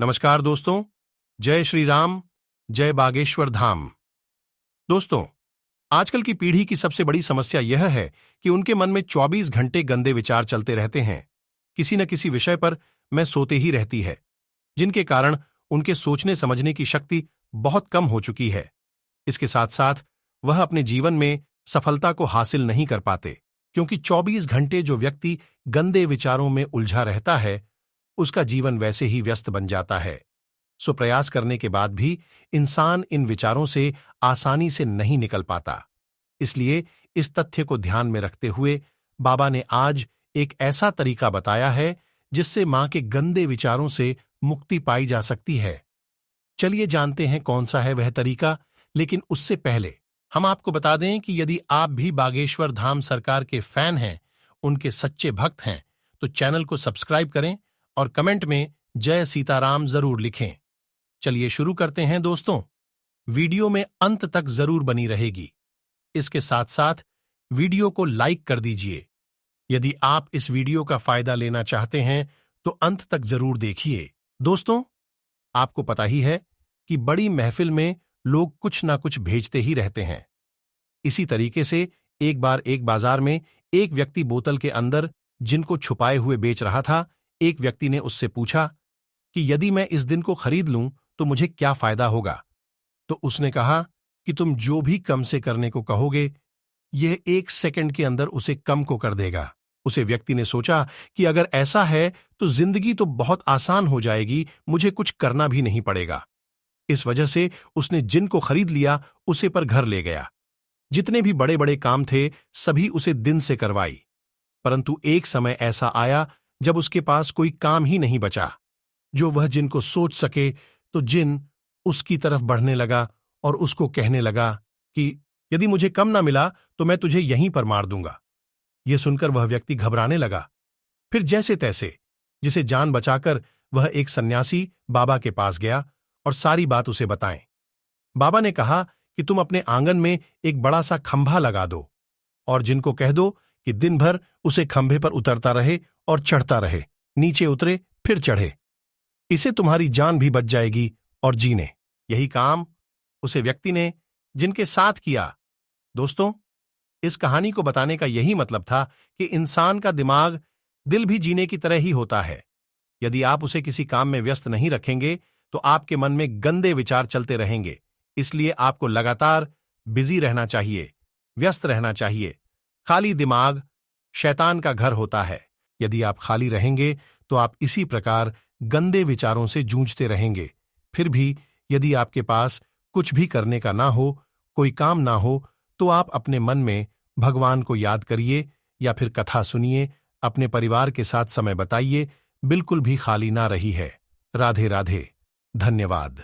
नमस्कार दोस्तों, जय श्री राम, जय बागेश्वर धाम। दोस्तों, आजकल की पीढ़ी की सबसे बड़ी समस्या यह है कि उनके मन में 24 घंटे गंदे विचार चलते रहते हैं। किसी न किसी विषय पर मैं सोते ही रहती है, जिनके कारण उनके सोचने समझने की शक्ति बहुत कम हो चुकी है। इसके साथ साथ वह अपने जीवन में सफलता को हासिल नहीं कर पाते, क्योंकि 24 घंटे जो व्यक्ति गंदे विचारों में उलझा रहता है, उसका जीवन वैसे ही व्यस्त बन जाता है। सो प्रयास करने के बाद भी इंसान इन विचारों से आसानी से नहीं निकल पाता। इसलिए इस तथ्य को ध्यान में रखते हुए बाबा ने आज एक ऐसा तरीका बताया है जिससे मां के गंदे विचारों से मुक्ति पाई जा सकती है। चलिए जानते हैं कौन सा है वह तरीका, लेकिन उससे पहले हम आपको बता दें कि यदि आप भी बागेश्वर धाम सरकार के फैन हैं, उनके सच्चे भक्त हैं, तो चैनल को सब्सक्राइब करें और कमेंट में जय सीताराम जरूर लिखें। चलिए शुरू करते हैं दोस्तों। वीडियो में अंत तक जरूर बनी रहेगी। इसके साथ साथ वीडियो को लाइक कर दीजिए। यदि आप इस वीडियो का फायदा लेना चाहते हैं तो अंत तक जरूर देखिए। दोस्तों, आपको पता ही है कि बड़ी महफिल में लोग कुछ ना कुछ भेजते ही रहते हैं। इसी तरीके से एक बार एक बाजार में एक व्यक्ति बोतल के अंदर जिनको छुपाए हुए बेच रहा था। एक व्यक्ति ने उससे पूछा कि यदि मैं इस दिन को खरीद लूं तो मुझे क्या फायदा होगा। तो उसने कहा कि तुम जो भी कम से करने को कहोगे, यह 1 सेकंड के अंदर उसे कम को कर देगा। उसे व्यक्ति ने सोचा कि अगर ऐसा है तो जिंदगी तो बहुत आसान हो जाएगी, मुझे कुछ करना भी नहीं पड़ेगा। इस वजह से उसने जिन को खरीद लिया, उसे पर घर ले गया। जितने भी बड़े बड़े काम थे सभी उसे दिन से करवाई। परंतु एक समय ऐसा आया जब उसके पास कोई काम ही नहीं बचा जो वह जिन को सोच सके। तो जिन उसकी तरफ बढ़ने लगा और उसको कहने लगा कि यदि मुझे कम ना मिला तो मैं तुझे यहीं पर मार दूंगा। यह सुनकर वह व्यक्ति घबराने लगा। फिर जैसे तैसे जिसे जान बचाकर वह एक सन्यासी बाबा के पास गया और सारी बात उसे बताएं। बाबा ने कहा कि तुम अपने आंगन में एक बड़ा सा खंभा लगा दो और जिनको कह दो कि दिन भर उसे खंभे पर उतरता रहे और चढ़ता रहे, नीचे उतरे फिर चढ़े। इससे तुम्हारी जान भी बच जाएगी और जीने। यही काम उसे व्यक्ति ने जिनके साथ किया। दोस्तों, इस कहानी को बताने का यही मतलब था कि इंसान का दिमाग दिल भी जीने की तरह ही होता है। यदि आप उसे किसी काम में व्यस्त नहीं रखेंगे तो आपके मन में गंदे विचार चलते रहेंगे। इसलिए आपको लगातार बिजी रहना चाहिए, व्यस्त रहना चाहिए। खाली दिमाग शैतान का घर होता है। यदि आप खाली रहेंगे तो आप इसी प्रकार गंदे विचारों से जूझते रहेंगे। फिर भी यदि आपके पास कुछ भी करने का ना हो, कोई काम ना हो, तो आप अपने मन में भगवान को याद करिए या फिर कथा सुनिए, अपने परिवार के साथ समय बताइए। बिल्कुल भी खाली ना रही है। राधे राधे। धन्यवाद।